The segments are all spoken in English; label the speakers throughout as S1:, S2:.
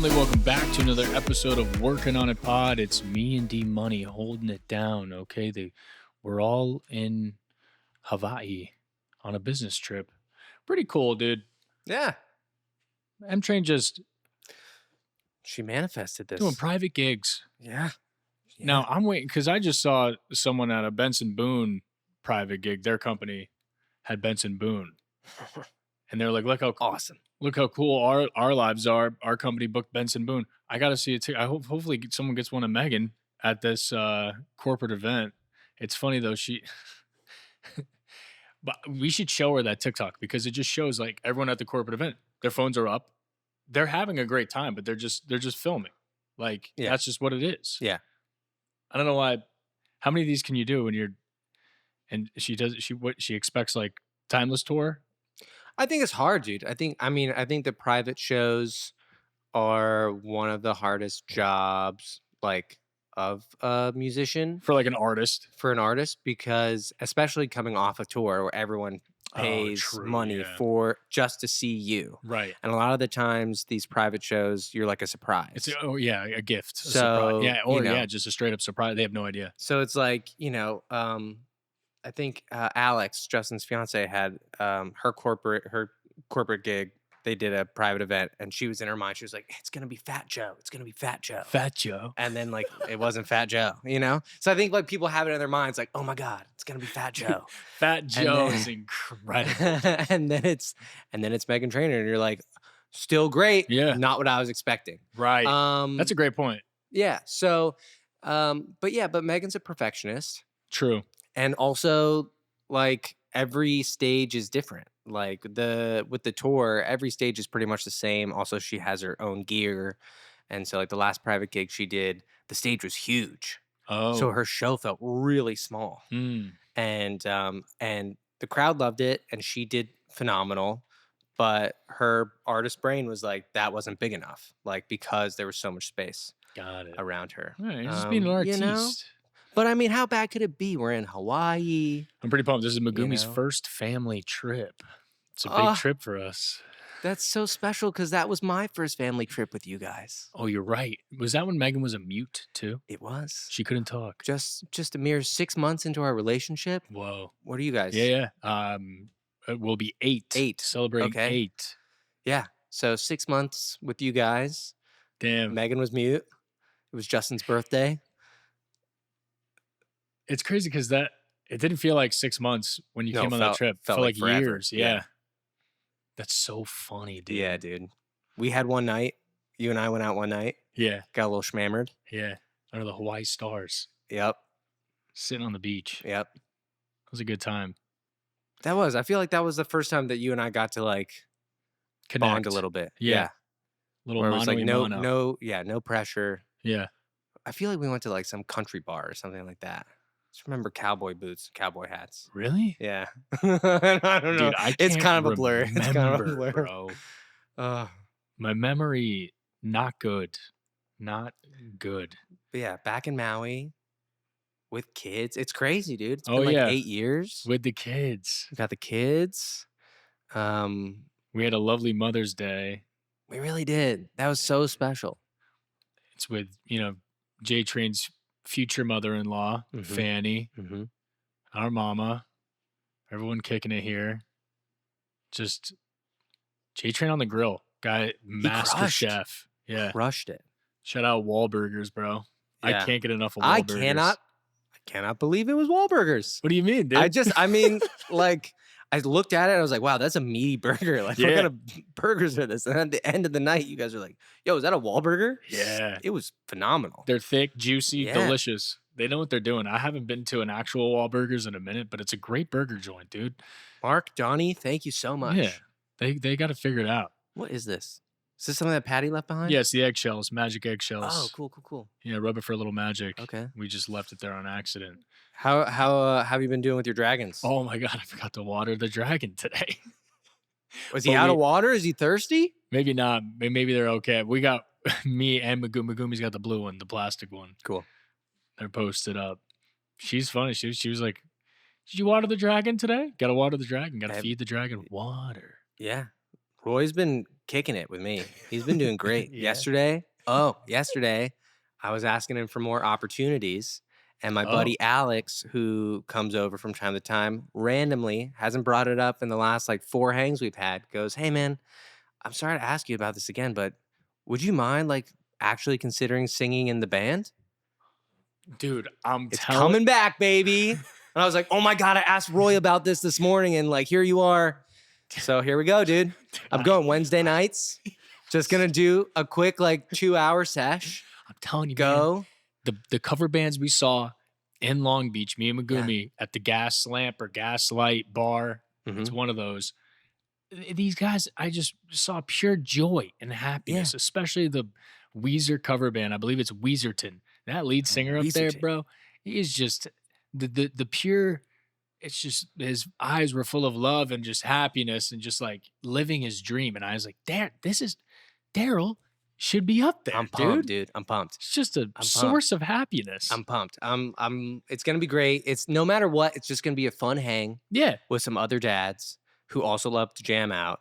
S1: family? Welcome back to another episode of Working On It Pod. It's me and D Money holding it down, okay? We're all in Hawaii on a business trip. Pretty cool, dude.
S2: Yeah.
S1: M Train just
S2: She manifested this.
S1: doing private gigs.
S2: Yeah.
S1: Now, I'm waiting because I just saw someone at a Benson Boone private gig. Their company had Benson Boone. And they're like, look how
S2: awesome.
S1: Look how cool our lives are. Our company booked Benson Boone. I got to see it too. I hope hopefully someone gets one of Meghan at this corporate event. It's funny though, but we should show her that TikTok because it just shows like everyone at the corporate event, their phones are up. They're having a great time, but they're just filming. Like that's just what it is.
S2: Yeah.
S1: I don't know why. How many of these can you do when you're? And she expects like timeless tour.
S2: I think it's hard, dude. I think the private shows are one of the hardest jobs, like, of a musician.
S1: For like an artist.
S2: For an artist, because especially coming off a tour where everyone pays money for just to see you.
S1: Right.
S2: And a lot of the times these private shows, you're like a surprise.
S1: It's a gift.
S2: So,
S1: just a straight up surprise. They have no idea.
S2: So it's like, I think Alex, Justin's fiance, had her corporate gig. They did a private event, and she was in her mind. She was like, "It's gonna be Fat Joe. It's gonna be Fat Joe.
S1: Fat Joe."
S2: And then like it wasn't Fat Joe, So I think like people have it in their minds, like, "Oh my God, it's gonna be Fat Joe."
S1: Fat Joe is incredible.
S2: and then it's Meghan Trainor, and you're like, still great.
S1: Yeah,
S2: not what I was expecting.
S1: Right. That's a great point.
S2: Yeah. So, but Meghan's a perfectionist.
S1: True.
S2: And also, like, every stage is different. Like with the tour, every stage is pretty much the same. Also, she has her own gear. And so like the last private gig she did, the stage was huge.
S1: Oh.
S2: So her show felt really small. And the crowd loved it and she did phenomenal. But her artist brain was like, that wasn't big enough. Like, because there was so much space around her.
S1: All right, just being an artiste.
S2: But I mean, how bad could it be? We're in Hawaii.
S1: I'm pretty pumped. This is Megumi's first family trip. It's a big trip for us.
S2: That's so special because that was my first family trip with you guys.
S1: Oh, you're right. Was that when Meghan was a mute too?
S2: It was.
S1: She couldn't talk.
S2: Just a mere 6 months into our relationship.
S1: Whoa.
S2: What are you guys?
S1: Yeah. It will be 8.
S2: 8.
S1: Celebrating 8.
S2: Yeah. So 6 months with you guys.
S1: Damn.
S2: Meghan was mute. It was Justin's birthday.
S1: It's crazy because it didn't feel like 6 months when you came on that trip. It felt like
S2: forever.
S1: Years. Yeah. That's so funny, dude.
S2: Yeah, dude. We had one night. You and I went out one night.
S1: Yeah.
S2: Got a little schmammered.
S1: Yeah. Under the Hawaii stars.
S2: Yep.
S1: Sitting on the beach.
S2: Yep.
S1: It was a good time.
S2: That was. I feel like that was the first time that you and I got to like bond a little bit.
S1: Yeah.
S2: Little where it was like no pressure.
S1: Yeah.
S2: I feel like we went to like some country bar or something like that. Just remember cowboy boots, cowboy hats.
S1: Really?
S2: Yeah. I don't know.
S1: Dude,
S2: it's kind of a blur. It's kind of a blur,
S1: bro. My memory, not good. Not good.
S2: But yeah, back in Maui with kids. It's crazy, dude. It's
S1: been
S2: like 8 years.
S1: With the kids.
S2: We got the kids.
S1: We had a lovely Mother's Day.
S2: We really did. That was so special.
S1: It's with, J Train's future mother-in-law, Fanny, our mama, everyone kicking it here. Just J Train on the grill, guy, master chef. Yeah,
S2: crushed it.
S1: Shout out Wahlburgers, bro. Yeah. I can't get enough of Wahlburgers.
S2: I cannot believe it was Wahlburgers.
S1: What do you mean, dude?
S2: I looked at it and I was like, wow, that's a meaty burger. Like, what kind of burgers are this? And at the end of the night, you guys are like, yo, is that a Wahlburger?
S1: Yeah.
S2: It was phenomenal.
S1: They're thick, juicy, delicious. They know what they're doing. I haven't been to an actual Wahlburgers in a minute, but it's a great burger joint, dude.
S2: Mark, Johnny, thank you so much.
S1: Yeah. They got to figure it out.
S2: What is this? Is this something that Patty left behind?
S1: Yes, the eggshells, magic eggshells.
S2: Oh, cool.
S1: Yeah, rub it for a little magic.
S2: Okay.
S1: We just left it there on accident.
S2: How have you been doing with your dragons?
S1: Oh my God, I forgot to water the dragon today.
S2: Was he out of water? Is he thirsty?
S1: Maybe not. Maybe they're okay. We got me and Megumi's got the blue one, the plastic one.
S2: Cool.
S1: They're posted up. She's funny. She was like, "Did you water the dragon today? Got to water the dragon. Got to feed the dragon water."
S2: Yeah. Roy's been kicking it with me. He's been doing great.
S1: Yeah.
S2: Yesterday, I was asking him for more opportunities. And my buddy Alex, who comes over from time to time, randomly hasn't brought it up in the last like 4 hangs we've had, goes, "Hey man, I'm sorry to ask you about this again, but would you mind like actually considering singing in the band?"
S1: Dude,
S2: It's coming back, baby. And I was like, "Oh my God, I asked Roy about this morning and like, here you are." So here we go, dude. I'm going Wednesday nights. Just going to do a quick like 2-hour sesh.
S1: I'm telling you,
S2: go.
S1: Man, the cover bands we saw in Long Beach, me and Megumi at the Gas Lamp or Gaslight bar. It's one of those. These guys, I just saw pure joy and happiness, especially the Weezer cover band. I believe it's Weezerton. That lead singer up there, bro, he is just the pure. It's just his eyes were full of love and just happiness and just like living his dream. And I was like, this is Daryl should be up there.
S2: I'm pumped, dude. I'm pumped.
S1: It's just a source of happiness.
S2: I'm pumped. It's gonna be great. It's no matter what, it's just gonna be a fun hang.
S1: Yeah.
S2: With some other dads who also love to jam out.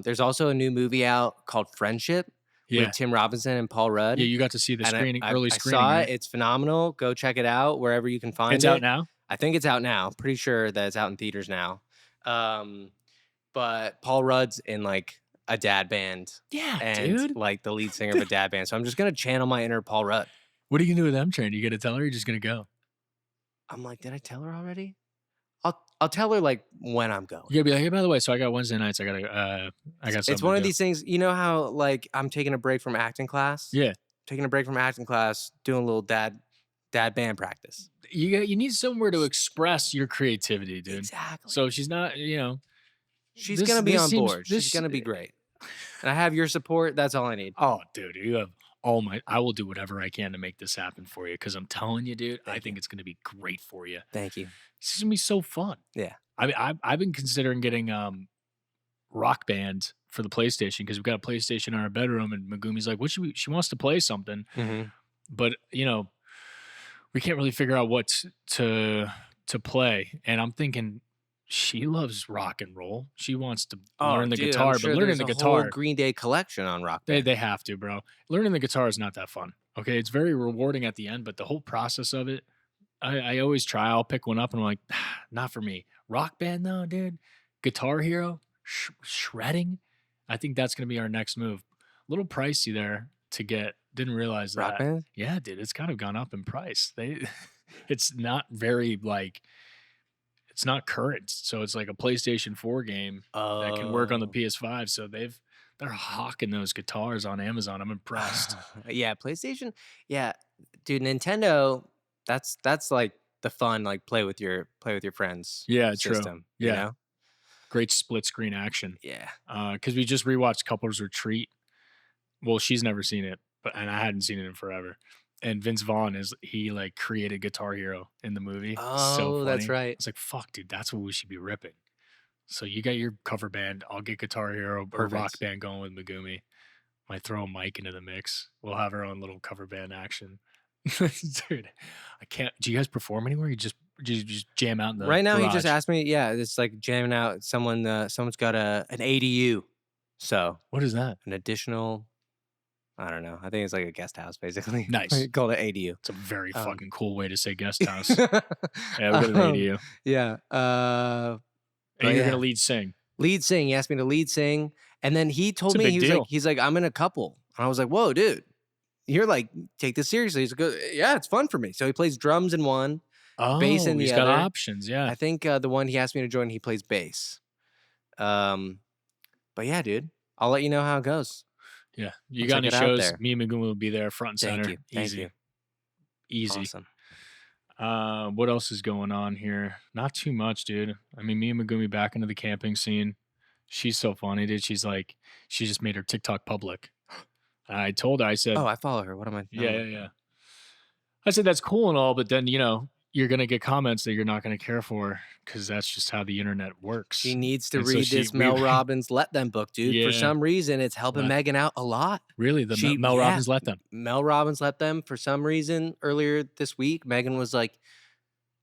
S2: There's also a new movie out called Friendship with Tim Robinson and Paul Rudd.
S1: Yeah, you got to see the early screening.
S2: I saw
S1: right?
S2: it. It's phenomenal. Go check it out wherever you can find it.
S1: It's out now?
S2: I think it's out now. Pretty sure that it's out in theaters now. But Paul Rudd's in like a dad band.
S1: Yeah,
S2: and
S1: dude.
S2: like the lead singer of a dad band. So I'm just gonna channel my inner Paul Rudd.
S1: What are you gonna do with them, Train? You gonna tell her or you're just gonna go?
S2: I'm like, did I tell her already? I'll tell her like when I'm going.
S1: You gotta be like, hey, by the way, so I got Wednesday nights. I got something.
S2: It's one of these things, you know how like I'm taking a break from acting class?
S1: Yeah.
S2: Taking a break from acting class, doing a little dad band practice.
S1: You need somewhere to express your creativity, dude.
S2: Exactly.
S1: So she's not,
S2: she's gonna be on board. She's gonna be great. And I have your support. That's all I need.
S1: Oh, dude, you have I will do whatever I can to make this happen for you because I'm telling you, dude, I think it's going to be great for you.
S2: Thank you.
S1: It's going to be so fun.
S2: Yeah.
S1: I mean, I've been considering getting Rock Band for the PlayStation because we've got a PlayStation in our bedroom and Megumi's like, she wants to play something.
S2: Mm-hmm.
S1: But, we can't really figure out what to play. And I'm thinking, she loves rock and roll. She wants to learn the guitar, but learning the guitar,
S2: whole Green Day collection on Rock Band.
S1: They have to, bro. Learning the guitar is not that fun. Okay, it's very rewarding at the end, but the whole process of it, I always try. I'll pick one up and I'm like, not for me. Rock Band though, dude. Guitar Hero, shredding. I think that's gonna be our next move. A little pricey there to get. Didn't realize that.
S2: Rock Band?
S1: Yeah, dude. It's kind of gone up in price. It's not very like. It's not current, so it's like a PlayStation 4 game that can work on the PS5. So they're hawking those guitars on Amazon. I'm impressed.
S2: Yeah, PlayStation. Yeah, dude, Nintendo. That's like the fun, like play with your friends.
S1: Yeah,
S2: system,
S1: true. Yeah,
S2: you know?
S1: Great split screen action.
S2: Yeah,
S1: because we just rewatched Couples Retreat. Well, she's never seen it, and I hadn't seen it in forever. And Vince Vaughn he like created Guitar Hero in the movie.
S2: Oh,
S1: so funny.
S2: That's right.
S1: It's like, fuck, dude, that's what we should be ripping. So you got your cover band. I'll get Guitar Hero or Rock Band going with Megumi. Might throw a mic into the mix. We'll have our own little cover band action. Dude, I can't. Do you guys perform anywhere? You just jam out in the
S2: right now.
S1: garage?
S2: He just asked me. Yeah, it's like jamming out. Someone's got an ADU. So
S1: what is that?
S2: An additional. I don't know. I think it's like a guest house, basically.
S1: Nice.
S2: Called an ADU.
S1: It's a very fucking cool way to say guest house. Yeah, we got an ADU.
S2: Yeah.
S1: And you're gonna lead sing.
S2: Lead sing. He asked me to lead sing, and then he told me he's like I'm in a couple, and I was like, whoa, dude, you're like take this seriously. He's like, yeah, it's fun for me. So he plays drums in one, bass in the other.
S1: He's got options. Yeah.
S2: I think the one he asked me to join, he plays bass. But yeah, dude, I'll let you know how it goes.
S1: Yeah, you got any shows? Me and Megumi will be there, front and center.
S2: Thank you.
S1: Easy.
S2: Awesome.
S1: What else is going on here? Not too much, dude. I mean, me and Megumi back into the camping scene. She's so funny, dude. She's like, she just made her TikTok public. I told her, I said,
S2: oh, I follow her. What am I?
S1: Yeah. I said that's cool and all, but then you're gonna get comments that you're not gonna care for because that's just how the internet works.
S2: She needs to read this Mel Robbins Let Them book, dude. Yeah. For some reason, it's helping Meghan out a lot.
S1: Really? Mel Robbins Let Them?
S2: Mel Robbins Let Them. For some reason, earlier this week, Meghan was like,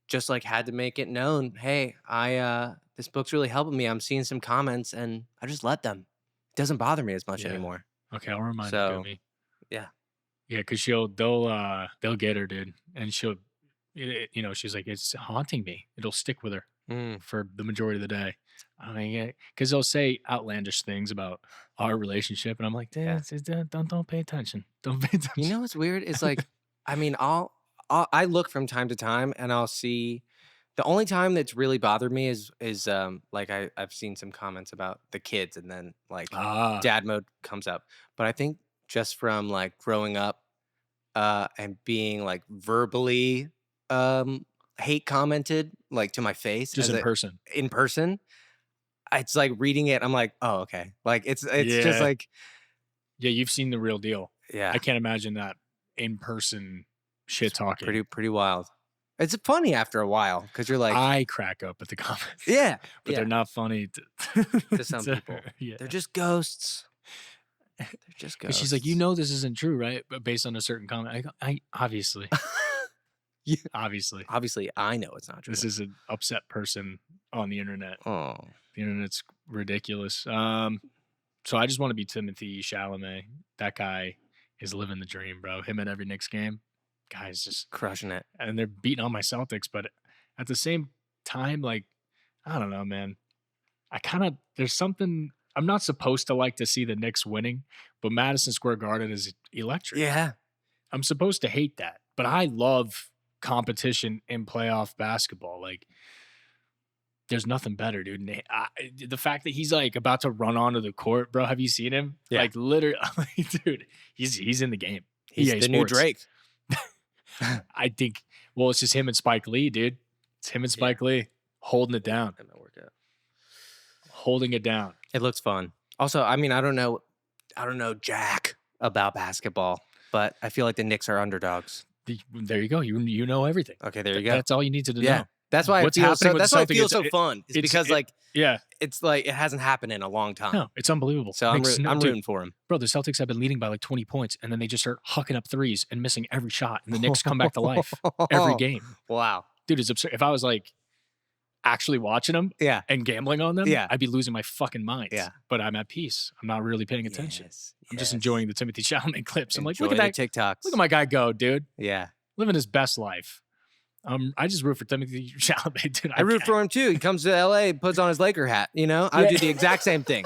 S2: just like had to make it known. Hey, this book's really helping me. I'm seeing some comments and I just let them. doesn't bother me as much anymore.
S1: Okay, I'll remind
S2: So,
S1: Gumi.
S2: yeah.
S1: Yeah, because they'll get her, dude, and she's like, it's haunting me. It'll stick with her for the majority of the day. I mean, because they'll say outlandish things about our relationship, and I'm like, don't pay attention. Don't pay attention.
S2: You know what's weird is like, I mean, I look from time to time and I'll see. The only time that's really bothered me is like I've seen some comments about the kids and then like dad mode comes up. But I think just from like growing up and being like verbally hate commented like to my face
S1: just
S2: in person, it's like reading it, I'm like, oh, okay. Like it's just like,
S1: yeah, you've seen the real deal.
S2: yeah.
S1: I can't imagine that in person shit talking.
S2: Pretty wild. It's funny after a while because you're like,
S1: I crack up at the comments.
S2: yeah,
S1: but they're not funny to
S2: some people. Yeah. They're just ghosts. They're just ghosts.
S1: She's like, this isn't true, right? But based on a certain comment, I go, obviously.
S2: Yeah.
S1: Obviously,
S2: I know it's not true.
S1: This is an upset person on the internet.
S2: Oh,
S1: the internet's ridiculous. So I just want to be Timothy Chalamet. That guy is living the dream, bro. Him at every Knicks game, guy's just
S2: crushing it.
S1: And they're beating on my Celtics, but at the same time, like, I don't know, man. There's something. I'm not supposed to like to see the Knicks winning, but Madison Square Garden is electric.
S2: Yeah.
S1: I'm supposed to hate that, but I love competition in playoff basketball. Like, there's nothing better, dude. The fact that he's like about to run onto the court, bro. Have you seen him?
S2: Yeah.
S1: Like, literally, dude, he's in the game.
S2: He's the new Drake.
S1: I think. Well, it's just him and Spike Lee, dude. It's him and Spike Lee holding it down. Holding it down.
S2: It looks fun. Also, I mean, I don't know jack about basketball, but I feel like the Knicks are underdogs.
S1: There you go. You know everything.
S2: Okay, there you go.
S1: That's all you need to know.
S2: That's why it feels so fun. It's because it's like it hasn't happened in a long time.
S1: No, it's unbelievable.
S2: So I'm rooting for him.
S1: Bro, the Celtics have been leading by like 20 points, and then they just start hucking up threes and missing every shot, and the Knicks come back to life every game.
S2: Wow.
S1: Dude, it's absurd. If I was like actually watching them and gambling on them, I'd be losing my fucking mind.
S2: Yeah.
S1: But I'm at peace. I'm not really paying attention. I'm just enjoying the Timothy Chalamet clips. I'm like,
S2: look at that TikToks.
S1: Look at my guy go, dude.
S2: Yeah.
S1: Living his best life. I just root for Timothy Chalamet, dude.
S2: I root for him too. He comes to LA, puts on his Laker hat. I would do the exact same thing.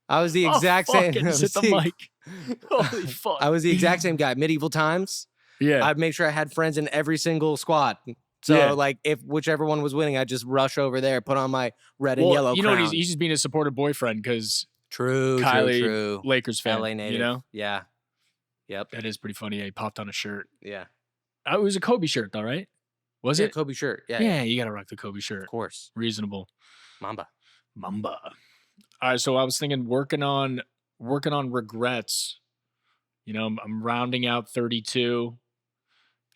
S2: I was the exact same.
S1: Hit the mic. Holy fuck.
S2: I was the exact same guy. Medieval times.
S1: Yeah.
S2: I'd make sure I had friends in every single squad. So like if whichever one was winning, I'd just rush over there, put on my red and yellow crown.
S1: What? He's just being a supportive boyfriend because
S2: true,
S1: Lakers fan.
S2: LA native. Yeah. Yep.
S1: That is pretty funny. He popped on a shirt.
S2: Yeah.
S1: It was a Kobe shirt though, right? Was it?
S2: Kobe shirt. Yeah.
S1: Yeah, you gotta rock the Kobe shirt.
S2: Of course.
S1: Reasonable.
S2: Mamba.
S1: All right, so I was thinking working on regrets. I'm rounding out 32.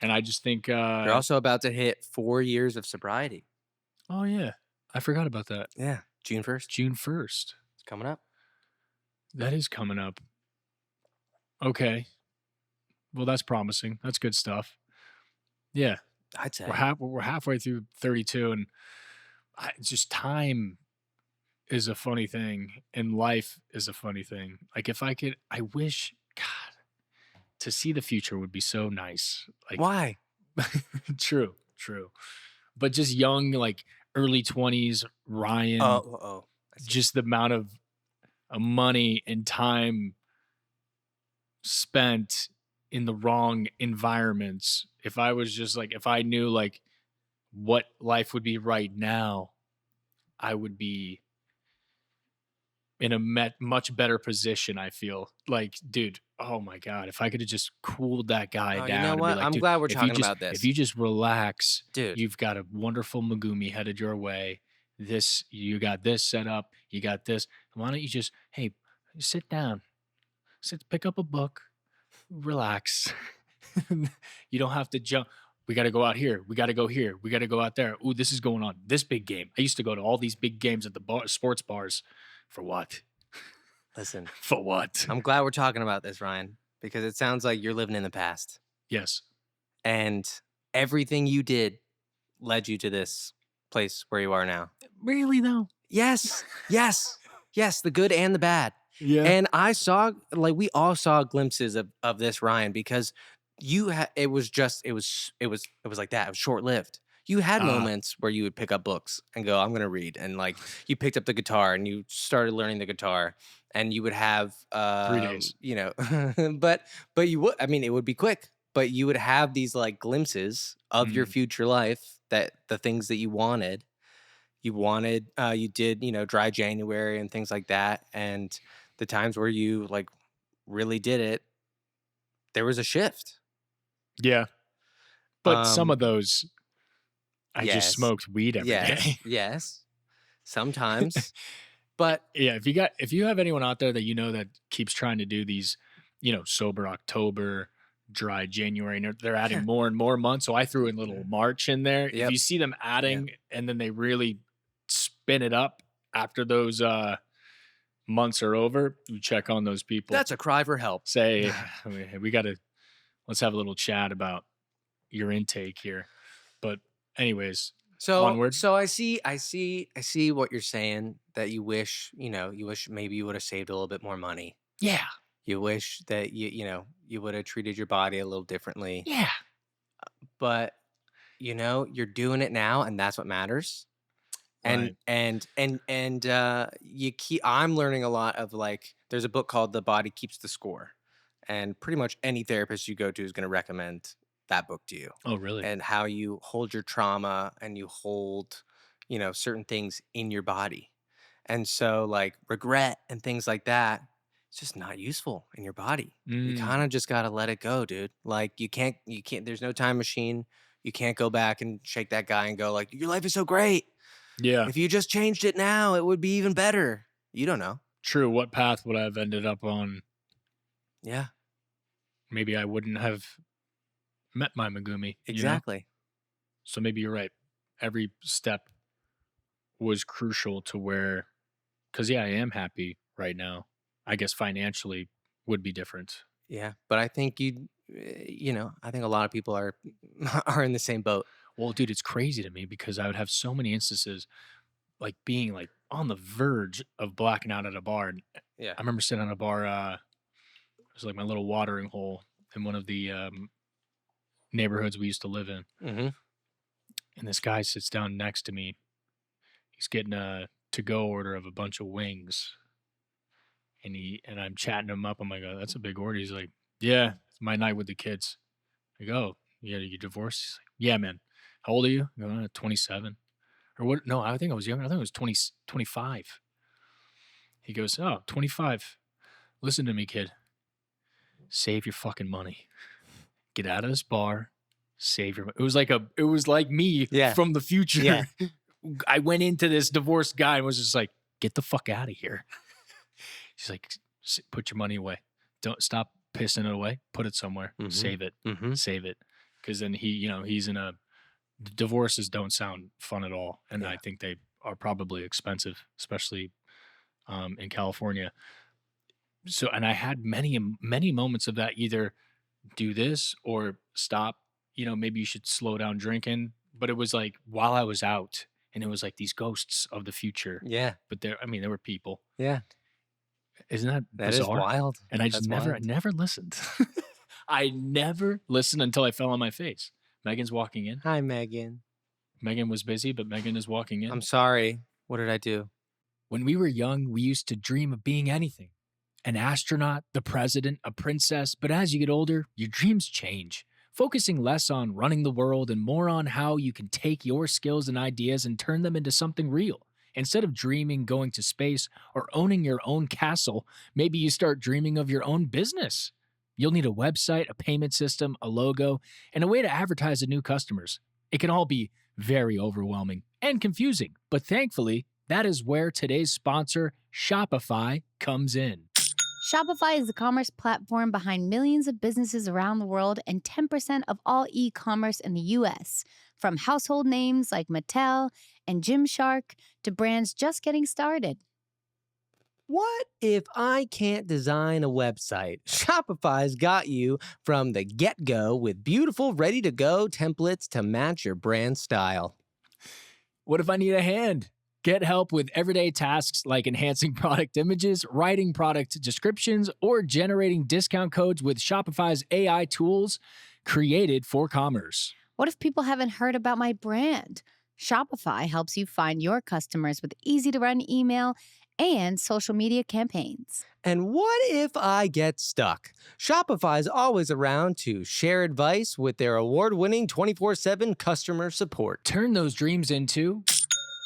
S1: And I just think
S2: you're also about to hit 4 years of sobriety.
S1: Oh yeah. I forgot about that.
S2: Yeah. June 1st.
S1: June 1st.
S2: It's coming up.
S1: That is coming up. Okay. Well, that's promising. That's good stuff. Yeah.
S2: I'd say.
S1: We're halfway through 32, and just time is a funny thing, and life is a funny thing. Like if I wish, God, to see the future would be so nice. Like
S2: why?
S1: True. But just young, like early 20s, Ryan. Just the amount of money and time spent in the wrong environments. If I knew like what life would be right now, I would be in a much better position. I feel like, dude, oh my God, if I could have just cooled that guy down.
S2: You know what? I'm glad we're talking about this.
S1: If you just relax,
S2: dude,
S1: you've got a wonderful Megumi headed your way. You got this set up. You got this. Why don't you just, hey, sit down, pick up a book, relax. You don't have to jump. We got to go out here. We got to go here. We got to go out there. Ooh, this is going on. This big game. I used to go to all these big games at the sports bars. For what?
S2: Listen.
S1: For what?
S2: I'm glad we're talking about this, Ryan, because it sounds like you're living in the past.
S1: Yes.
S2: And everything you did led you to this place where you are now.
S1: Really, though?
S2: Yes. The good and the bad.
S1: Yeah.
S2: And I saw, like, we all saw glimpses of this, Ryan, because it was like that. It was short lived. You had moments where you would pick up books and go, I'm going to read. And like you picked up the guitar and you started learning the guitar, and you would have,
S1: 3 days.
S2: but you would, I mean, it would be quick, but you would have these like glimpses of your future life, that the things that you wanted, you did, dry January and things like that. And the times where you like really did it, there was a shift.
S1: Yeah. But some of those, I
S2: yes.
S1: just smoked weed every day.
S2: Yes. Sometimes. But
S1: yeah, if you have anyone out there that that keeps trying to do these, sober October, dry January, and they're adding more and more months. So I threw in little March in there. If you see them adding and then they really spin it up after those months are over, you check on those people.
S2: That's a cry for help.
S1: Say, let's have a little chat about your intake here. But anyways, onward.
S2: So I see what you're saying, that you wish maybe you would have saved a little bit more money.
S1: Yeah.
S2: You wish that you would have treated your body a little differently.
S1: Yeah.
S2: But you're doing it now, and that's what matters. And
S1: right.
S2: I'm learning a lot of, like, there's a book called The Body Keeps the Score, and pretty much any therapist you go to is going to recommend that book to you.
S1: Oh, really?
S2: And how you hold your trauma and you hold, certain things in your body. And so, like, regret and things like that, it's just not useful in your body. You kind of just got to let it go, dude. Like, you can't, there's no time machine. You can't go back and shake that guy and go like, your life is so great.
S1: Yeah.
S2: If you just changed it now, it would be even better. You don't know.
S1: True. What path would I have ended up on?
S2: Yeah.
S1: Maybe I wouldn't have met my Megumi.
S2: Exactly.
S1: So maybe you're right. Every step was crucial to where, because I am happy right now. I guess financially would be different.
S2: Yeah. But I think I think a lot of people are in the same boat.
S1: Well, dude, it's crazy to me because I would have so many instances like being like on the verge of blacking out at a bar.
S2: Yeah.
S1: I remember sitting on a bar, it was like my little watering hole in one of the neighborhoods we used to live in.
S2: Mm-hmm.
S1: And this guy sits down next to me. He's getting a to-go order of a bunch of wings. And I'm chatting him up. I'm like, oh, that's a big order. He's like, yeah, it's my night with the kids. I go, yeah, you divorced? He's like, yeah, man. How old are you? I go, 27. Or what? No, I think I was younger. I think I was 20, 25. He goes, 25. Listen to me, kid. Save your fucking money. Get out of this bar. Save your money. It was like me from the future.
S2: Yeah.
S1: I went into this divorced guy and was just like, get the fuck out of here. He's like, put your money away. Don't stop pissing it away. Put it somewhere.
S2: Mm-hmm.
S1: Save it.
S2: Mm-hmm.
S1: Save it. Because then he's in divorces don't sound fun at all. And I think they are probably expensive, especially in California. So, and I had many, many moments of that, either do this or stop, maybe you should slow down drinking. But it was like while I was out, and it was like these ghosts of the future.
S2: Yeah.
S1: But there were people.
S2: Yeah.
S1: Isn't that
S2: bizarre? Is wild.
S1: And I just never listened. I never listened until I fell on my face. Megan's walking in.
S2: Hi, Megan.
S1: Megan was busy, but Megan is walking in.
S2: I'm sorry. What did I do?
S1: When we were young, we used to dream of being anything. An astronaut, the president, a princess. But as you get older, your dreams change. Focusing less on running the world and more on how you can take your skills and ideas and turn them into something real. Instead of dreaming going to space or owning your own castle, maybe you start dreaming of your own business. You'll need a website, a payment system, a logo, and a way to advertise to new customers. It can all be very overwhelming and confusing, but thankfully, that is where today's sponsor, Shopify, comes in.
S3: Shopify is the commerce platform behind millions of businesses around the world and 10% of all e-commerce in the U.S. From household names like Mattel and Gymshark to brands just getting started.
S2: What if I can't design a website? Shopify's got you from the get-go with beautiful, ready-to-go templates to match your brand style.
S1: What if I need a hand? Get help with everyday tasks like enhancing product images, writing product descriptions, or generating discount codes with Shopify's AI tools created for commerce.
S3: What if people haven't heard about my brand? Shopify helps you find your customers with easy-to-run email and social media campaigns.
S2: And what if I get stuck? Shopify's always around to share advice with their award-winning 24/7 customer support.
S1: Turn those dreams into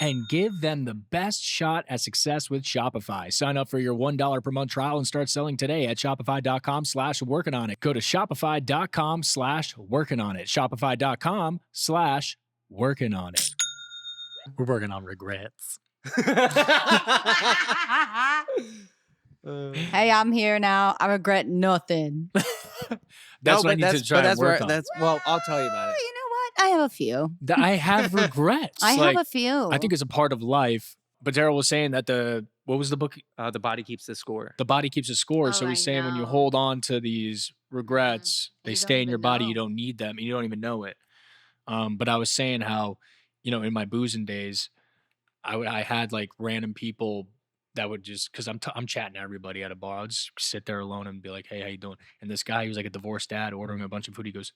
S1: and give them the best shot at success with Shopify. Sign up for your $1 per month trial and start selling today at shopify.com/workingонit. Go to shopify.com/workingонit. Shopify.com/workingonit. We're working on regrets.
S3: Hey, I'm here now. I regret nothing.
S1: That's what I need to try and work on.
S2: Well, I'll tell you about it.
S3: You know what? I have a few.
S1: I have regrets.
S3: I have a few.
S1: I think it's a part of life. But Daryl was saying that what was the book?
S2: The Body Keeps the Score.
S1: The Body Keeps a Score.
S3: Oh,
S1: So he's
S3: I
S1: saying when you
S3: know.
S1: hold on to these regrets, they
S3: You
S1: stay
S3: don't
S1: in your
S3: even
S1: body.
S3: know.
S1: You don't need them. And you don't even know it. But I was saying how, in my boozing days, I had like random people that would just, because I'm chatting to everybody at a bar. I'll just sit there alone and be like, hey, how you doing? And this guy, he was like a divorced dad ordering a bunch of food. He goes,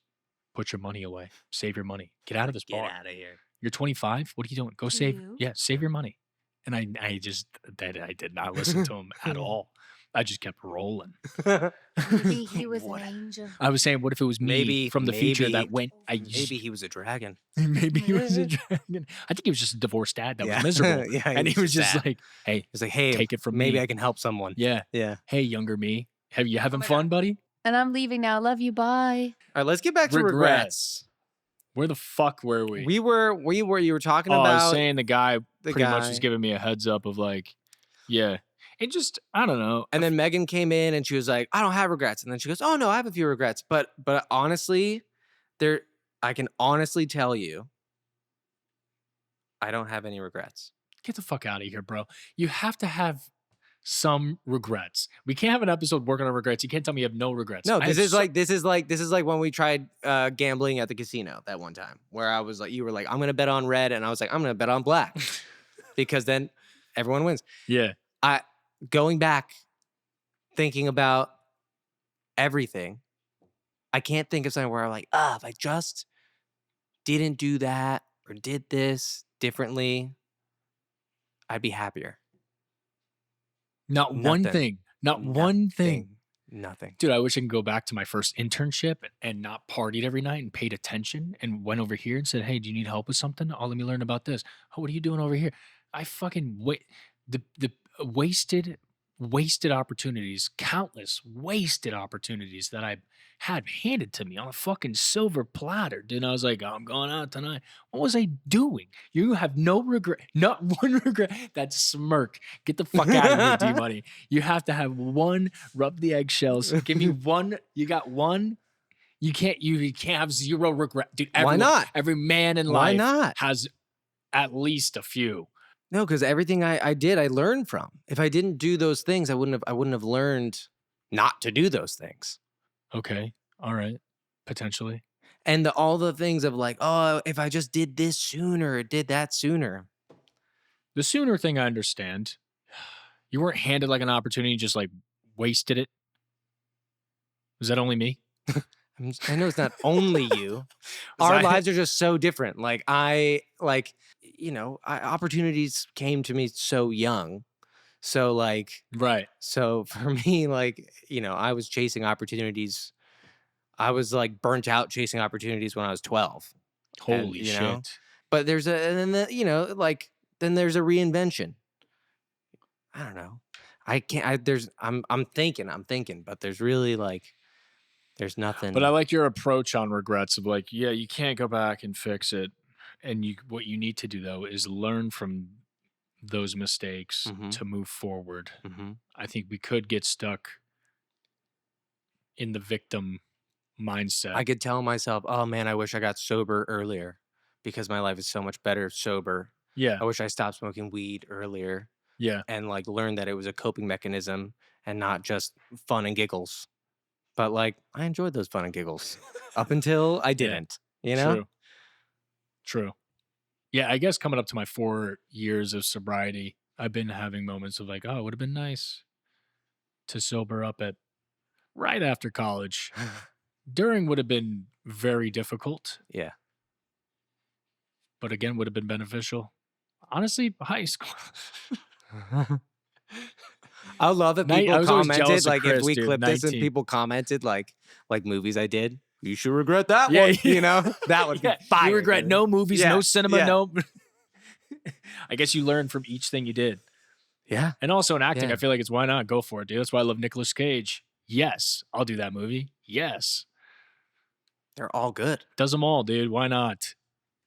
S1: put your money away. Save your money. Get out of this bar.
S2: Get out of here.
S1: You're 25. What are you doing? Go save. Yeah, save your money. And I did not listen to him at all. I just kept rolling.
S3: Maybe he was an angel.
S1: I was saying, what if it was me from the future that went?
S2: Maybe he was a dragon.
S1: Maybe he was a dragon. I think he was just a divorced dad that was miserable.
S2: Yeah,
S1: and he was just
S2: sad.
S1: like, hey,
S2: He's like, hey,
S1: take it from
S2: maybe
S1: me.
S2: I can help someone.
S1: Yeah.
S2: Yeah.
S1: Hey, younger me. Have you having
S3: my
S1: fun,
S3: God.
S1: buddy?
S3: And I'm leaving now. Love you. Bye.
S2: All right, let's get back to regrets.
S1: Where the fuck were we?
S2: You were talking
S1: I
S2: about
S1: was saying the guy pretty much
S2: guy.
S1: was giving me a heads up of like, yeah. It just, I don't know.
S2: And then Meghan came in and she was like, I don't have regrets. And then she goes, oh no, I have a few regrets. But honestly, I can honestly tell you, I don't have any regrets.
S1: Get the fuck out of here, bro. You have to have some regrets. We can't have an episode working on regrets. You can't tell me you have no regrets.
S2: No, this is like when we tried gambling at the casino that one time where I was like, you were like, I'm gonna bet on red, and I was like, I'm gonna bet on black because then everyone wins.
S1: Yeah.
S2: Going back, thinking about everything, I can't think of something where I'm like, if I just didn't do that or did this differently, I'd be happier.
S1: Not one thing. Not one thing.
S2: Nothing.
S1: Dude, I wish I could go back to my first internship and not partied every night and paid attention and went over here and said, hey, do you need help with something? Oh, let me learn about this. Oh, what are you doing over here? I fucking the wasted opportunities, countless wasted opportunities that I had handed to me on a fucking silver platter. Dude, I was like, I'm going out tonight. What was I doing? You have no regret, not one regret. That smirk. Get the fuck out of here, D-Money. You have to have one, rub the eggshells. Give me one. You got one. You can't have zero regret. Dude,
S2: why not?
S1: Every man in
S2: Why
S1: life
S2: not?
S1: has at least a few.
S2: No, because everything I did, I learned from. If I didn't do those things, I wouldn't have learned not to do those things.
S1: Okay. All right. Potentially.
S2: And all the things of like, oh, if I just did this sooner, or did that sooner.
S1: The sooner thing I understand. You weren't handed like an opportunity, you just like wasted it. Was that only me?
S2: I know it's not only you. Our lives are just so different. Opportunities came to me so young. So
S1: right.
S2: So for me, I was chasing opportunities. I was like burnt out chasing opportunities when I was 12.
S1: Holy shit.
S2: Know? But there's then there's a reinvention. I don't know. I'm thinking, but there's really there's nothing.
S1: But I like your approach on regrets of like, yeah, you can't go back and fix it. And what you need to do though is learn from those mistakes to move forward. I think we could get stuck in the victim mindset.
S2: I could tell myself, oh man, I wish I got sober earlier because my life is so much better sober.
S1: Yeah.
S2: I wish I stopped smoking weed earlier.
S1: Yeah.
S2: And learned that it was a coping mechanism and not just fun and giggles. But I enjoyed those fun and giggles up until I didn't, you know?
S1: True. Yeah, I guess coming up to my 4 years of sobriety, I've been having moments of like, oh, it would have been nice to sober up at right after college. During would have been very difficult,
S2: Yeah.
S1: but again, would have been beneficial. Honestly, high school.
S2: I love that people
S1: I was always
S2: commented,
S1: jealous of
S2: like, if
S1: Chris,
S2: we
S1: dude,
S2: clip this and
S1: 19.
S2: people commented, like movies I did, you should regret that
S1: Yeah,
S2: one,
S1: yeah.
S2: you know? That would
S1: Yeah,
S2: be fire.
S1: you regret
S2: dude.
S1: no movies,
S2: Yeah,
S1: no cinema,
S2: yeah.
S1: no. I guess you learn from each thing you did.
S2: Yeah.
S1: And also in acting,
S2: Yeah.
S1: I feel like it's why not? Go for it, dude. That's why I love Nicolas Cage. Yes, I'll do that movie. Yes.
S2: They're all good.
S1: Does them all, dude. Why not?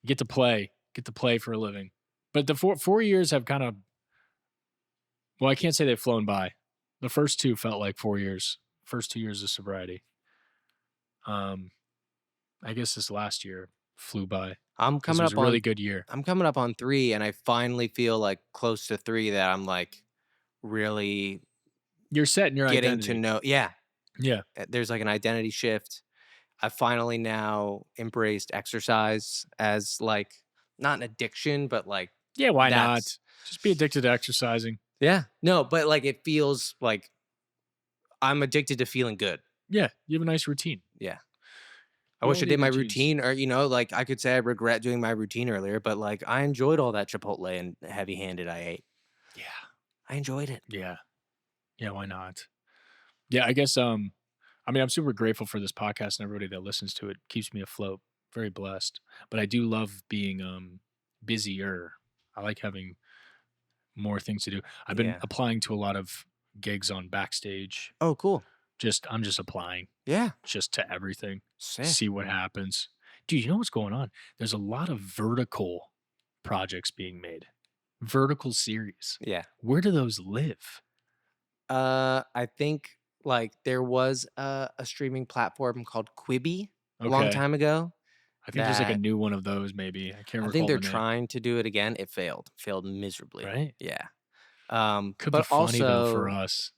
S1: You get to play. Get to play for a living. But the 4 years have kind of, well, I can't say they've flown by. The first 2 felt like 4 years. First 2 years of sobriety. I guess this last year flew by.
S2: I'm coming
S1: It was
S2: up
S1: a really
S2: on
S1: good year.
S2: I'm coming up on 3, and I finally feel like close to 3 that I'm like really
S1: You're set in your
S2: getting
S1: identity.
S2: to know. Yeah.
S1: Yeah.
S2: There's like an identity shift. I finally now embraced exercise as like not an addiction, but like
S1: Yeah, why not?
S2: that's-
S1: Just be addicted to exercising.
S2: Yeah. No, but like it feels like I'm addicted to feeling good.
S1: Yeah, you have a nice routine.
S2: Yeah. I
S1: We
S2: wish
S1: all
S2: I
S1: need
S2: did my
S1: routines.
S2: routine, or, you know, like I could say I regret doing my routine earlier, but like I enjoyed all that Chipotle and heavy handed I ate.
S1: Yeah.
S2: I enjoyed it.
S1: Yeah. Yeah, why not? Yeah, I guess I mean, I'm super grateful for this podcast and everybody that listens to it. Keeps me afloat. Very blessed. But I do love being busier. I like having more things to do. I've been
S2: Yeah.
S1: applying to a lot of gigs on Backstage.
S2: Oh, cool.
S1: I'm just applying
S2: Yeah.
S1: just to everything.
S2: Sick.
S1: See what happens. Dude, you know what's going on? There's a lot of vertical projects being made. Vertical series.
S2: Yeah.
S1: Where do those live?
S2: I think like there was a streaming platform called Quibi a long
S1: Okay.
S2: time ago.
S1: I think there's like a
S2: that-
S1: new one of those maybe. I can't
S2: I
S1: recall
S2: think they're
S1: the name.
S2: trying to do it again. It failed miserably.
S1: Right?
S2: Yeah.
S1: Could
S2: but
S1: be funny though for
S2: also,
S1: us.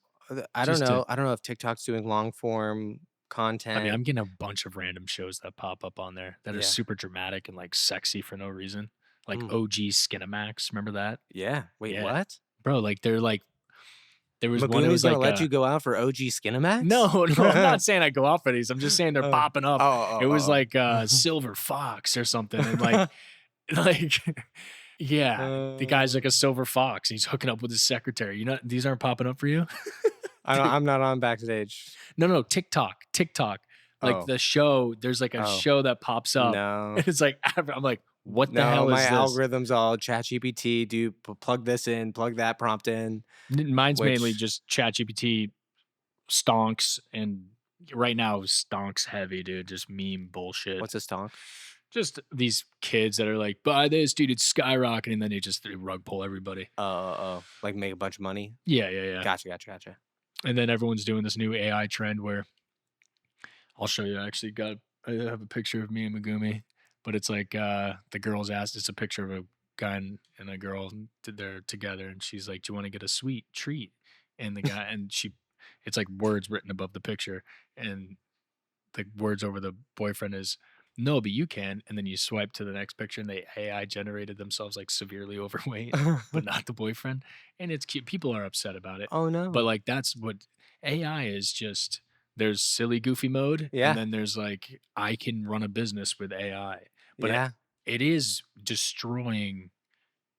S2: I don't
S1: just to-
S2: know. I don't know if TikTok's doing long form content.
S1: I mean, I'm getting a bunch of random shows that pop up on there that are
S2: Yeah.
S1: super dramatic and like sexy for no reason. Like
S2: Mm.
S1: OG Skinamax, remember that?
S2: Yeah. Wait,
S1: Yeah.
S2: what?
S1: Bro, like there was one, it
S2: Magooni's
S1: was
S2: gonna
S1: like
S2: let you go out for OG Skinamax?
S1: No, I'm not saying I go out for these. I'm just saying they're popping up.
S2: Oh,
S1: It was like Silver Fox or something. And like yeah, the guy's like a silver fox. He's hooking up with his secretary. You know, these aren't popping up for you?
S2: I'm not on Backstage.
S1: No, TikTok. Like
S2: Oh.
S1: the show, there's like a
S2: Oh.
S1: show that pops up.
S2: No.
S1: And it's like, I'm like, what the
S2: No,
S1: hell
S2: my
S1: is this?
S2: algorithm's all ChatGPT. Do plug this in, plug that prompt in.
S1: Mine's mainly
S2: which-
S1: just ChatGPT stonks. And right now, stonks heavy, dude. Just meme bullshit.
S2: What's a stonk?
S1: Just these kids that are like, buy this, dude, it's skyrocketing. And then they just rug pull everybody.
S2: Like make a bunch of money.
S1: Yeah.
S2: Gotcha.
S1: And then everyone's doing this new AI trend where I'll show you. I have a picture of me and Megumi, but it's like the girl's asked. It's a picture of a guy and a girl. They're together, and she's like, "Do you want to get a sweet treat?" And the guy it's like words written above the picture, and the words over the boyfriend is, "No, but you can." And then you swipe to the next picture, and they AI generated themselves like severely overweight, but not the boyfriend. And it's cute. People are upset about it.
S2: Oh no.
S1: But like that's what AI is. Just there's silly goofy mode,
S2: Yeah.
S1: and then there's like I can run a business with AI. But
S2: yeah.
S1: it is destroying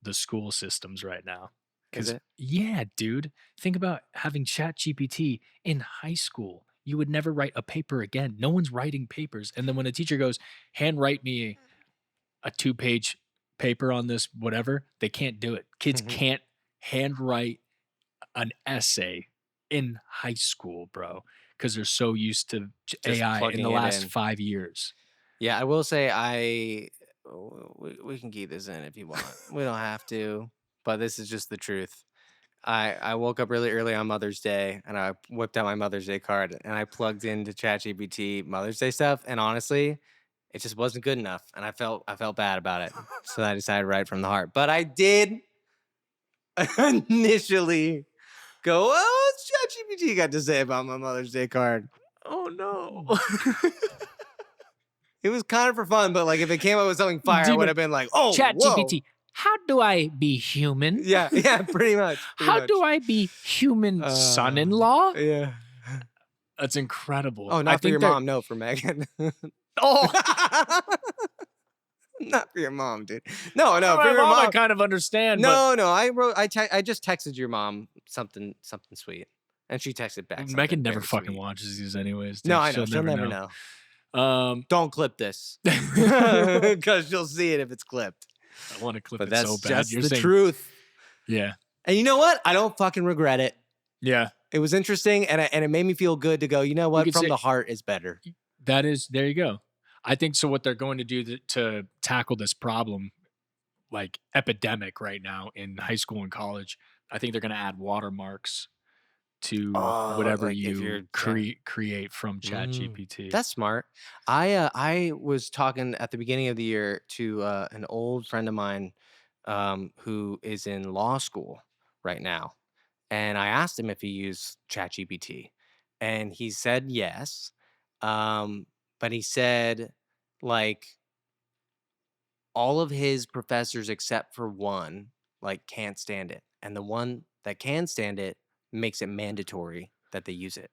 S1: the school systems right now.
S2: Is it?
S1: Yeah, dude. Think about having ChatGPT in high school. You would never write a paper again. No one's writing papers. And then when a teacher goes, handwrite me a 2-page paper on this, whatever, they can't do it. Kids
S2: Mhm.
S1: can't handwrite an essay in high school, bro, because they're so used to
S2: Just
S1: AI in
S2: plugging
S1: the
S2: it
S1: last
S2: in.
S1: 5 years.
S2: Yeah, I will say we can keep this in if you want. We don't have to, but this is just the truth. I woke up really early on Mother's Day, and I whipped out my Mother's Day card, and I plugged into ChatGPT Mother's Day stuff, and honestly, it just wasn't good enough, and I felt bad about it. So I decided to write from the heart. But I did initially go, "Oh, what's ChatGPT got to say about my Mother's Day card?"
S1: Oh no.
S2: It was kind of for fun, but like if it came up with something fire, I would have been like, oh,
S1: Chat
S2: whoa.
S1: GPT, how do I be human?
S2: Yeah, pretty much.
S1: How do I be human son-in-law?
S2: Yeah.
S1: That's incredible.
S2: Oh, not for your mom. No, for Meghan.
S1: Oh.
S2: Not for your mom, dude. No, for
S1: my
S2: your
S1: mom,
S2: mom.
S1: I kind of understand.
S2: No, I just texted your mom something sweet, and she texted back.
S1: Meghan never fucking watches these anyways. Dude.
S2: No, I know. She'll never know. Don't clip this because she'll see it if it's clipped.
S1: I want to clip it
S2: that's
S1: so bad.
S2: Just the truth.
S1: Yeah.
S2: And you know what? I don't fucking regret it.
S1: Yeah.
S2: It was interesting, and it made me feel good to go, you know what? From the heart is better.
S1: There you go. I think so. What they're going to do to tackle this problem, like epidemic right now in high school and college, I think they're going to add watermarks to whatever like you create from ChatGPT.
S2: That's smart. I was talking at the beginning of the year to an old friend of mine who is in law school right now. And I asked him if he used ChatGPT. And he said yes. But he said, like, all of his professors except for one, like, can't stand it. And the one that can stand it makes it mandatory that they use it.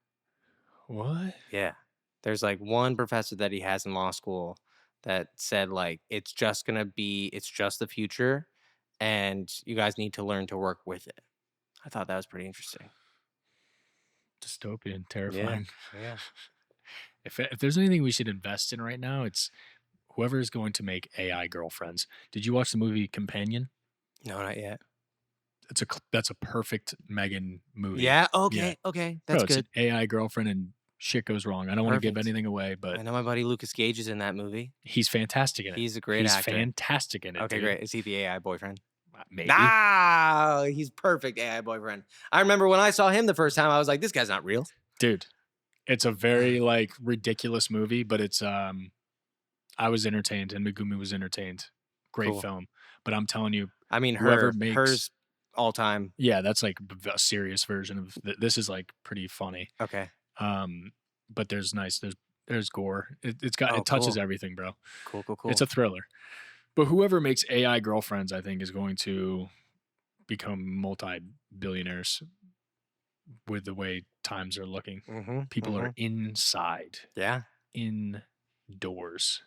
S1: What?
S2: Yeah. There's, like, one professor that he has in law school that said, like, it's just the future, and you guys need to learn to work with it. I thought that was pretty interesting.
S1: Dystopian, terrifying.
S2: Yeah.
S1: If there's anything we should invest in right now, it's whoever is going to make AI girlfriends. Did you watch the movie Companion?
S2: No, not yet.
S1: That's a perfect Meghan movie.
S2: Yeah. Okay. Yeah. Okay. That's good.
S1: It's an AI girlfriend and shit goes wrong. I don't want to give anything away, but
S2: I know my buddy Lucas Gage is in that movie.
S1: He's fantastic in it.
S2: He's a great actor.
S1: He's fantastic in it.
S2: Okay,
S1: dude.
S2: great. Is he the AI boyfriend?
S1: Maybe.
S2: He's perfect AI boyfriend. I remember when I saw him the first time, I was like, this guy's not real.
S1: Dude, it's a very like ridiculous movie, but it's I was entertained and Megumi was entertained. Great film. But I'm telling you,
S2: I mean, hers all time.
S1: Yeah, that's like a serious version of this is like pretty funny.
S2: Okay.
S1: But there's gore. It touches everything, bro.
S2: Cool.
S1: It's a thriller. But whoever makes AI girlfriends, I think, is going to become multi-billionaires with the way times are looking.
S2: Mm-hmm,
S1: People are inside.
S2: Yeah.
S1: Indoors.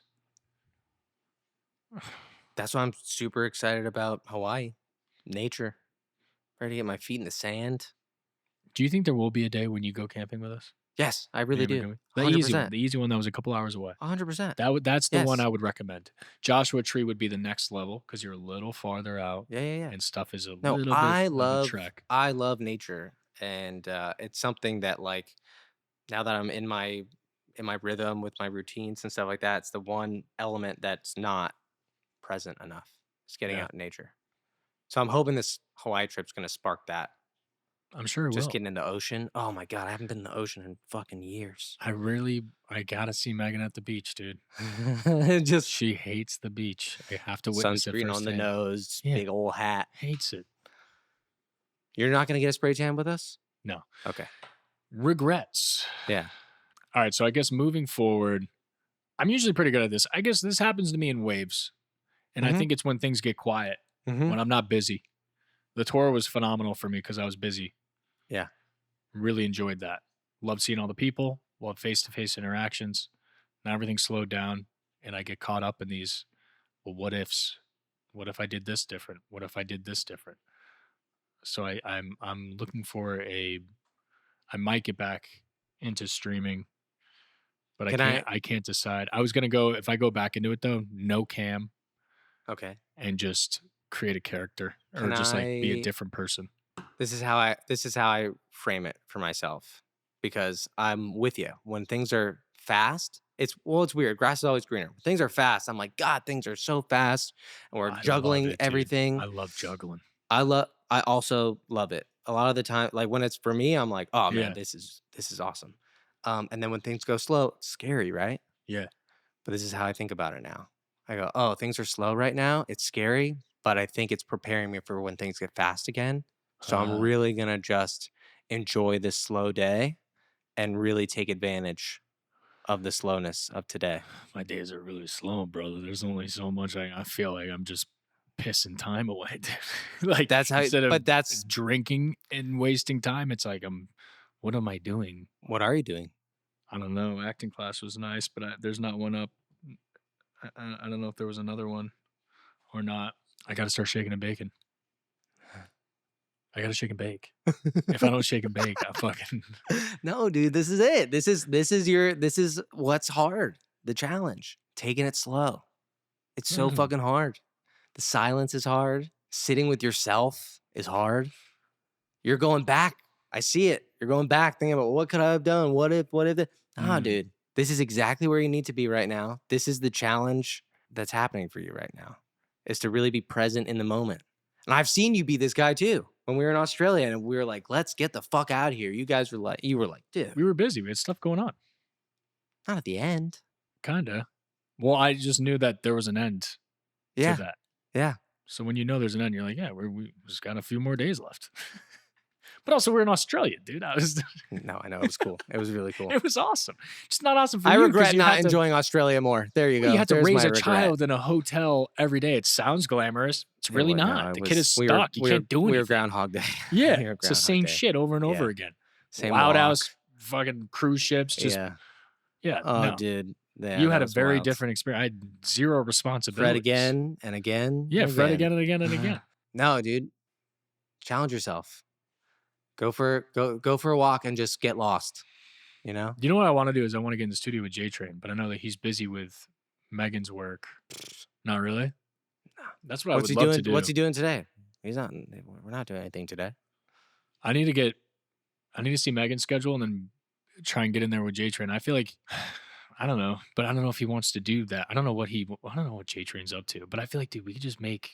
S2: That's why I'm super excited about Hawaii. Nature. Ready to get my feet in the sand.
S1: Do you think there will be a day when you go camping with us?
S2: Yes, I really do.
S1: The easy one that was a couple hours away.
S2: 100%.
S1: That's the one I would recommend. Joshua Tree would be the next level because you're a little farther out.
S2: Yeah.
S1: And stuff is little bit of a trek.
S2: I love nature, and it's something that like now that I'm in my rhythm with my routines and stuff like that, it's the one element that's not present enough. It's getting out in nature. So I'm hoping this Hawaii trip's gonna spark that.
S1: I'm sure it will.
S2: Just getting in the ocean. Oh my God, I haven't been in the ocean in fucking years.
S1: I gotta see Meghan at the beach, dude. She hates the beach. I have to witness it.
S2: Sunscreen on the nose, big old hat.
S1: Hates it.
S2: You're not gonna get a spray tan with us?
S1: No.
S2: Okay.
S1: Regrets.
S2: Yeah.
S1: All right, so I guess moving forward, I'm usually pretty good at this. I guess this happens to me in waves. And I think it's when things get quiet, when I'm not busy. The tour was phenomenal for me because I was busy.
S2: Yeah.
S1: Really enjoyed that. Loved seeing all the people. Loved face-to-face interactions. Now everything's slowed down, and I get caught up in these, well, what ifs? What if I did this different? What if I did this different? So I'm looking for I might get back into streaming, but I can't decide. I was gonna go, if I go back into it though, no cam.
S2: Okay.
S1: And just create a character or just like be a different person.
S2: This is how I frame it for myself, because I'm with you. When things are fast, it's weird. Grass is always greener. When things are fast, I'm like, God, things are so fast, and we're juggling everything.
S1: Dude. I love juggling.
S2: I also love it. A lot of the time, like when it's for me, I'm like, oh man, this is awesome. And then when things go slow, it's scary, right?
S1: Yeah.
S2: But this is how I think about it now. I go, oh, things are slow right now. It's scary, but I think it's preparing me for when things get fast again. So I'm really going to just enjoy this slow day and really take advantage of the slowness of today?
S1: My days are really slow, brother. There's only so much I feel like I'm just pissing time away. Like
S2: That's how,
S1: instead of
S2: but that's,
S1: drinking and wasting time, it's like what am I doing?
S2: what are you doing?
S1: I don't know. Acting class was nice, but there's not one up. I don't know if there was another one or not. I got to start shaking and baking. I got to shake and bake. If I don't shake and bake, I fucking...
S2: No, dude, this is it. This is what's hard. The challenge, taking it slow. It's so fucking hard. The silence is hard. Sitting with yourself is hard. You're going back. I see it. You're going back thinking about what could I have done? What if dude, this is exactly where you need to be right now. This is the challenge that's happening for you right now, is to really be present in the moment. And I've seen you be this guy too. When we were in Australia and we were like, let's get the fuck out of here. You guys were like, dude.
S1: We were busy. We had stuff going on.
S2: Not at the end.
S1: Kinda. Well, I just knew that there was an end to that.
S2: Yeah.
S1: So when you know there's an end, you're like, yeah, we just got a few more days left. But also, we're in Australia, dude.
S2: No, I know. It was cool. It was really cool.
S1: It was awesome. Just not awesome for
S2: I
S1: you.
S2: regret not enjoying Australia more. There you go.
S1: You had to
S2: There's
S1: raise
S2: my
S1: a child in a hotel every day. It sounds glamorous. It's really not. The kid is stuck. You can't do anything.
S2: We were Groundhog Day.
S1: Yeah. It's the same shit over and over again.
S2: Same
S1: loud
S2: walk.
S1: house, fucking cruise ships. Just, yeah.
S2: Oh,
S1: no.
S2: dude. Yeah,
S1: you had a very
S2: wild.
S1: different experience. I had zero responsibility.
S2: Fred again and again.
S1: Yeah,
S2: and
S1: Fred again and again and again.
S2: No, dude. Challenge yourself. Go for a walk and just get lost. You know?
S1: You know what I want to do is I want to get in the studio with J-Train, but I know that he's busy with Megan's work. Not really? That's what I would love to do.
S2: What's he doing today? We're not doing anything today.
S1: I need to see Megan's schedule and then try and get in there with J-Train. I feel like, I don't know, but I don't know if he wants to do that. I don't know what J-Train's up to, but I feel like, dude, we could just make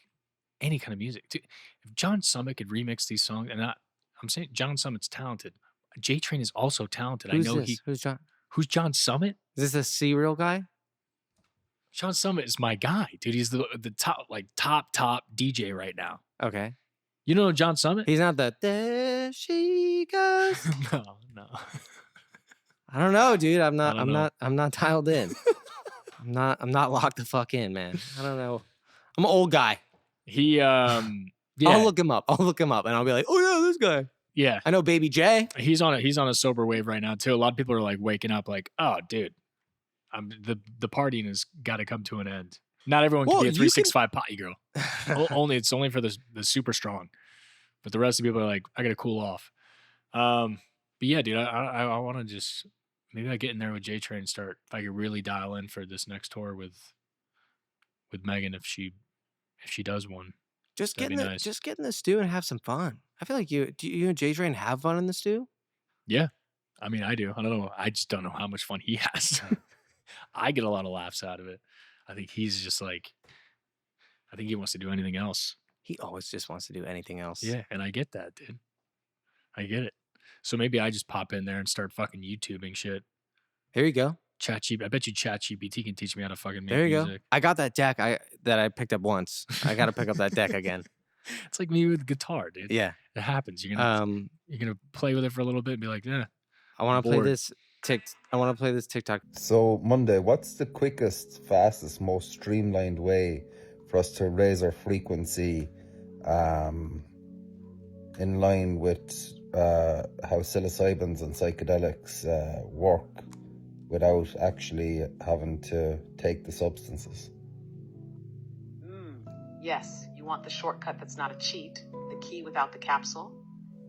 S1: any kind of music. Dude, if John Summit could remix these songs, and I'm saying John Summit's talented. J-Train is also talented. Who's John Summit?
S2: Is this a serial guy?
S1: John Summit is my guy, dude. He's the top DJ right now.
S2: Okay.
S1: You know John Summit?
S2: He's not there she goes.
S1: No.
S2: I don't know, dude. I'm not dialed in. I'm not locked the fuck in, man. I don't know. I'm an old guy.
S1: He yeah.
S2: I'll look him up and I'll be like, oh yeah, this guy.
S1: Yeah.
S2: I know Baby J.
S1: He's on a sober wave right now too. A lot of people are like waking up like, oh dude, the partying has got to come to an end. Not everyone can be a 365 potty girl. It's only for the super strong. But the rest of the people are like, I gotta cool off. But yeah, dude, I wanna just maybe I get in there with J-Train and start, if I could really dial in for this next tour with Megan if she does one.
S2: Just get in the stew and have some fun. I feel like you and J-Train have fun in the stew?
S1: Yeah. I mean, I do. I don't know. I just don't know how much fun he has. I get a lot of laughs out of it. I think he's just like, I think he wants to do anything else.
S2: He always just wants to do anything else.
S1: Yeah, and I get that, dude. I get it. So maybe I just pop in there and start fucking YouTubing shit.
S2: Here you go.
S1: I bet you ChatGPT can teach me how to fucking make
S2: there you
S1: music.
S2: Go. I got that deck that I picked up once. I got to pick up that deck again.
S1: It's like me with guitar, dude.
S2: Yeah.
S1: It happens. You're gonna play with it for a little bit and be like, yeah.
S2: I want to play this TikTok.
S4: So Monday, what's the quickest, fastest, most streamlined way for us to raise our frequency in line with how psilocybins and psychedelics work without actually having to take the substances?
S5: Yes, you want the shortcut that's not a cheat, the key without the capsule?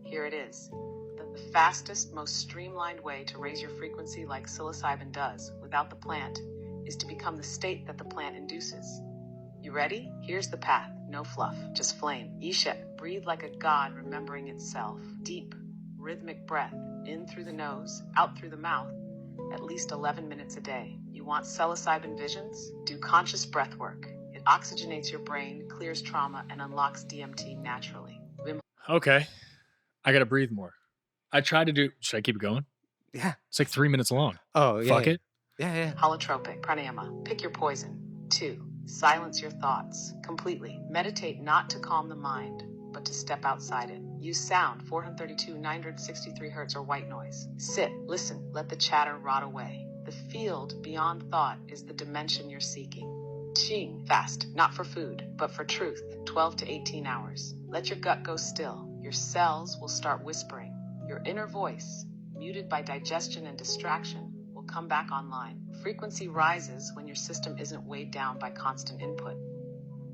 S5: Here it is. The fastest, most streamlined way to raise your frequency like psilocybin does, without the plant, is to become the state that the plant induces. You ready? Here's the path. No fluff, just flame. Ishet, breathe like a god remembering itself. Deep, rhythmic breath, in through the nose, out through the mouth, at least 11 minutes a day. You want psilocybin visions? Do conscious breath work. It oxygenates your brain, clears trauma, and unlocks DMT naturally.
S1: Okay. I gotta breathe more. I tried to do, should I keep it going?
S2: Yeah.
S1: It's like 3 minutes long.
S2: Oh, yeah.
S1: Fuck it.
S2: Yeah.
S5: Holotropic, pranayama. Pick your poison. 2. Silence your thoughts completely. Meditate not to calm the mind, but to step outside it. Use sound, 432, 963 hertz or white noise. Sit, listen, let the chatter rot away. The field beyond thought is the dimension you're seeking. Qing, fast, not for food, but for truth, 12 to 18 hours. Let your gut go still. Your cells will start whispering. Your inner voice, muted by digestion and distraction, will come back online. Frequency rises when your system isn't weighed down by constant input.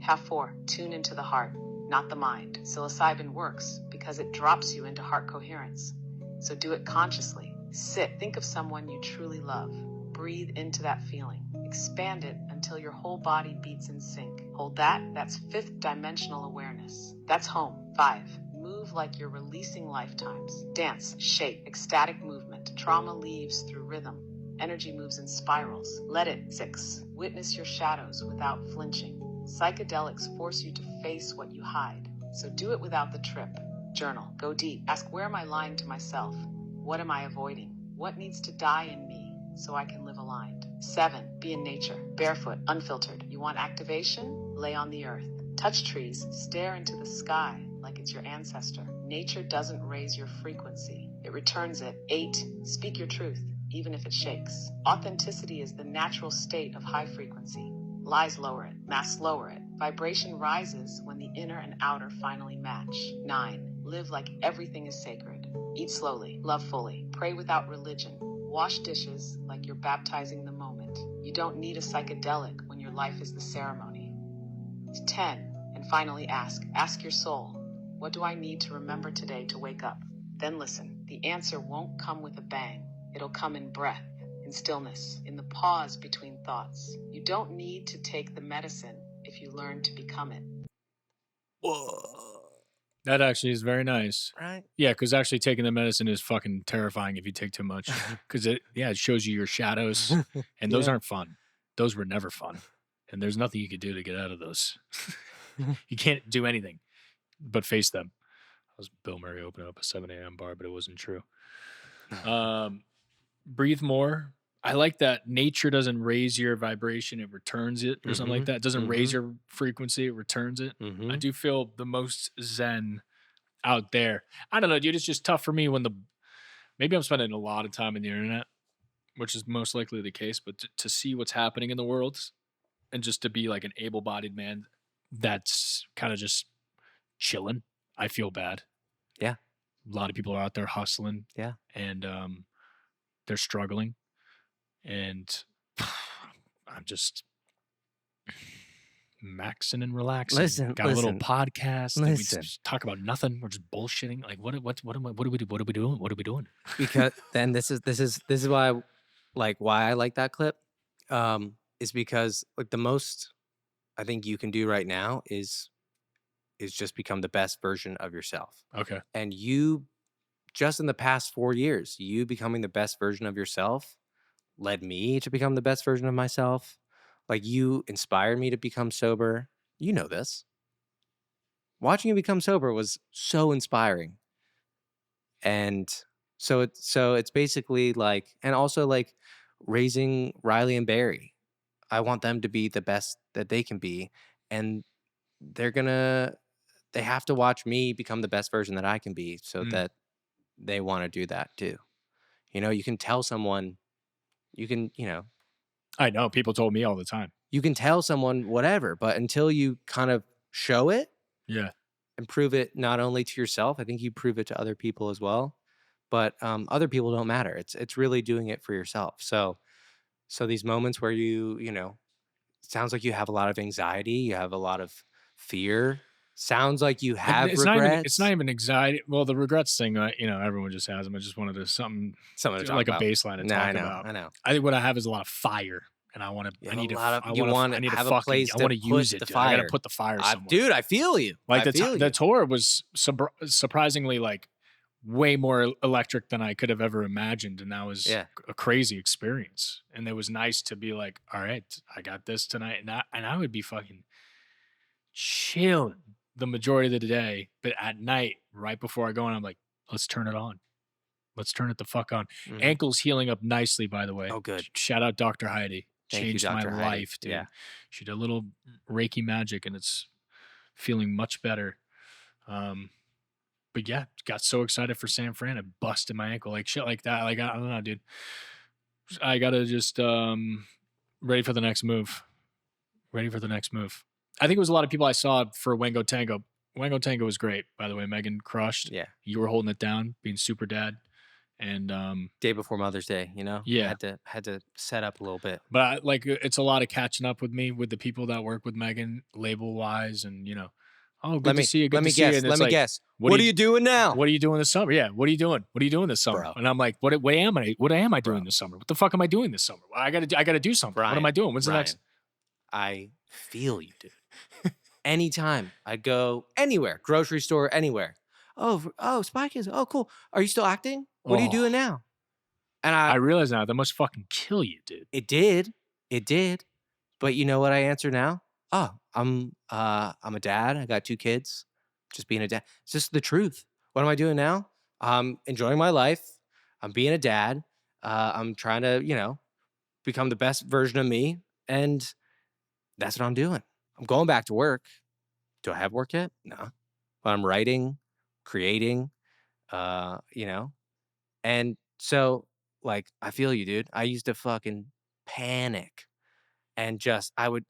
S5: Half 4, tune into the heart, not the mind. Psilocybin works because it drops you into heart coherence. So do it consciously. Sit, think of someone you truly love. Breathe into that feeling. Expand it until your whole body beats in sync. Hold that. That's 5th dimensional awareness. That's home. 5. Move like you're releasing lifetimes. Dance, shake, ecstatic movement. Trauma leaves through rhythm. Energy moves in spirals. Let it. 6. Witness your shadows without flinching. Psychedelics force you to face what you hide. So do it without the trip. Journal. Go deep. Ask, where am I lying to myself? What am I avoiding? What needs to die in me so I can live aligned? 7. Be in nature. Barefoot, unfiltered. You want activation? Lay on the earth. Touch trees. Stare into the sky like it's your ancestor. Nature doesn't raise your frequency. It returns it. 8. Speak your truth, even if it shakes. Authenticity is the natural state of high frequency. Lies lower it. Masks lower it. Vibration rises when the inner and outer finally match. 9. Live like everything is sacred. Eat slowly. Love fully. Pray without religion. Wash dishes like you're baptizing the moment. You don't need a psychedelic when your life is the ceremony. 10. And finally ask your soul, what do I need to remember today to wake up? Then listen. The answer won't come with a bang. It'll come in breath, in stillness, in the pause between thoughts. You don't need to take the medicine if you learn to become it.
S2: Whoa.
S1: That actually is very nice.
S2: Right?
S1: Yeah, because actually taking the medicine is fucking terrifying if you take too much. Because it shows you your shadows, and those aren't fun. Those were never fun. And there's nothing you could do to get out of those. You can't do anything but face them. That was Bill Murray opening up a 7 a.m. bar, but it wasn't true. Breathe more. I like that nature doesn't raise your vibration, it returns it, or something like that. It doesn't raise your frequency, it returns it. I do feel the most zen out there. I don't know, dude. It's just tough for me when maybe I'm spending a lot of time in the internet, which is most likely the case, but to see what's happening in the world and just to be like an able-bodied man that's kind of just chilling, I feel bad.
S2: Yeah.
S1: A lot of people are out there hustling.
S2: Yeah.
S1: And they're struggling. And I'm just maxing and relaxing. Got a little podcast. And we just talk about nothing. We're just bullshitting. Like what are we doing? What are we doing?
S2: Because then this is why I like that clip. Is because like the most I think you can do right now is just become the best version of yourself.
S1: Okay.
S2: And you just in the past 4 years, you becoming the best version of yourself led me to become the best version of myself. Like you inspired me to become sober. You know this. Watching you become sober was so inspiring. And so it's basically like, and also like raising Riley and Barry. I want them to be the best that they can be. And they have to watch me become the best version that I can be so that they want to do that too. You know, you can tell someone,
S1: I know people told me all the time.
S2: You can tell someone whatever, but until you kind of show it, and prove it not only to yourself, I think you prove it to other people as well. But other people don't matter. It's really doing it for yourself. So these moments where it sounds like you have a lot of anxiety, you have a lot of fear. Sounds like you have regrets.
S1: It's not even anxiety. Well, the regrets thing, everyone just has them. I just wanted to something to like
S2: about.
S1: A baseline to talk about.
S2: I know.
S1: I think what I have is a lot of fire, and I want to. I need to. I want to
S2: have a place.
S1: I want to use it. I got to put the fire somewhere.
S2: Dude, I feel you.
S1: Like the tour was surprisingly like way more electric than I could have ever imagined, and that was a crazy experience. And it was nice to be like, all right, I got this tonight, and I would be fucking chilling the majority of the day, but at night, right before I go in, I'm like, let's turn it on. Let's turn it the fuck on. Ankle's healing up nicely, by the way.
S2: Oh, good.
S1: Shout out Dr. Heidi. Changed my life, dude.
S2: Yeah.
S1: She did a little Reiki magic, and it's feeling much better. But yeah, got so excited for San Fran, it busted my ankle, like shit like that. Like, I don't know, dude. I gotta just ready for the next move. Ready for the next move. I think it was a lot of people I saw for Wango Tango. Wango Tango was great, by the way. Meghan crushed.
S2: Yeah.
S1: You were holding it down, being super dad. And
S2: day before Mother's Day, you know?
S1: Yeah.
S2: Had to set up a little bit.
S1: But it's a lot of catching up with me, with the people that work with Meghan, label wise, and oh, good to see you. Good to see you. And
S2: let me guess. What are you doing now?
S1: What are you doing this summer? Yeah, what are you doing? What are you doing this summer?
S2: Bro.
S1: And I'm like, what am I doing this summer? What the fuck am I doing this summer? I gotta do something.
S2: Ryan,
S1: what am I doing? When's the next?
S2: I feel you, dude. Anytime I go anywhere, grocery store, anywhere. Oh, Spy Kids. Oh, cool. Are you still acting? What are you doing now? And
S1: I realize now that must fucking kill you, dude.
S2: It did. But you know what I answer now? Oh, I'm a dad. I got 2 kids. Just being a dad. It's just the truth. What am I doing now? I'm enjoying my life. I'm being a dad. I'm trying to, become the best version of me. And that's what I'm doing. I'm going back to work. Do I have work yet? No. But I'm writing, creating, and so like, I feel you, dude. I used to fucking panic and just, I would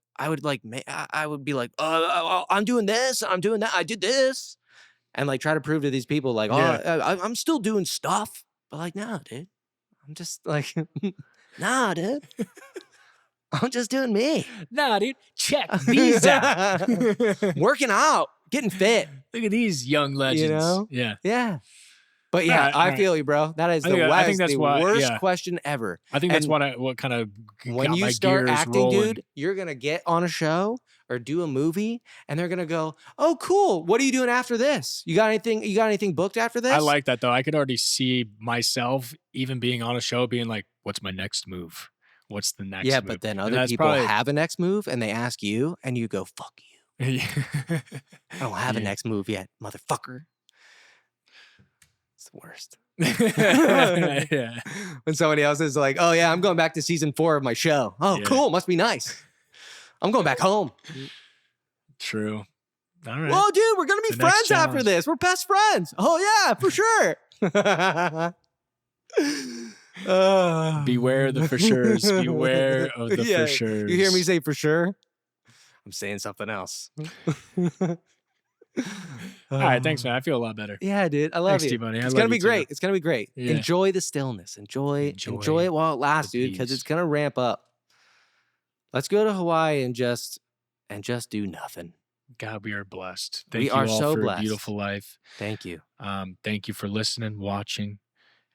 S2: be like, oh, I'm doing this. I'm doing that. I did this. And like, try to prove to these people like, I'm still doing stuff. But like, no, dude. I'm just like, nah, dude. I'm just doing me.
S1: Nah, dude. Check these out.
S2: Working out. Getting fit.
S1: Look at these young legends. Yeah.
S2: Yeah. But yeah, I feel you, bro. That is the worst question ever.
S1: I think that's what kind of
S2: when
S1: got
S2: you
S1: my
S2: start
S1: gears
S2: acting,
S1: rolling.
S2: dude, you're gonna get on a show or do a movie, and they're gonna go, "Oh, cool. What are you doing after this? You got anything booked after this?"
S1: I like that though. I could already see myself even being on a show, being like, "What's my next move? What's the next?"
S2: Yeah,
S1: move?
S2: but then other people have a next move, and they ask you, and you go, "Fuck you." I don't have a next move yet, motherfucker. It's the worst.
S1: Yeah.
S2: When somebody else is like, "Oh yeah, I'm going back to season 4 of my show." Oh, cool, must be nice. I'm going back home.
S1: True. All right.
S2: Whoa, dude, we're gonna be friends after this. We're best friends. Oh yeah, for sure.
S1: Beware the for sure's. Beware of the for sure's.
S2: You hear me say for sure? I'm saying something else.
S1: All right, thanks, man. I feel a lot better.
S2: Yeah, dude. I love
S1: you.
S2: you.
S1: Buddy.
S2: It's gonna be great. It's gonna be great.
S1: Yeah.
S2: Enjoy the stillness. Enjoy it while it lasts, dude, because it's gonna ramp up. Let's go to Hawaii and just do nothing.
S1: God, we are blessed. Thank
S2: we
S1: you
S2: are
S1: all
S2: so
S1: for
S2: blessed.
S1: A beautiful life.
S2: Thank you.
S1: Thank you for listening, watching,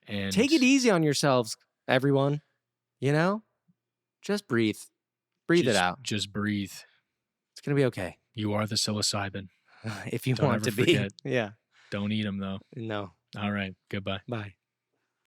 S1: and
S2: take it easy on yourselves, everyone. Just breathe. Breathe it out.
S1: Just breathe.
S2: It's gonna be okay.
S1: You are the psilocybin.
S2: If you
S1: Don't
S2: want
S1: ever
S2: to be.
S1: Forget.
S2: Yeah.
S1: Don't eat them though.
S2: No.
S1: All right. Goodbye.
S2: Bye.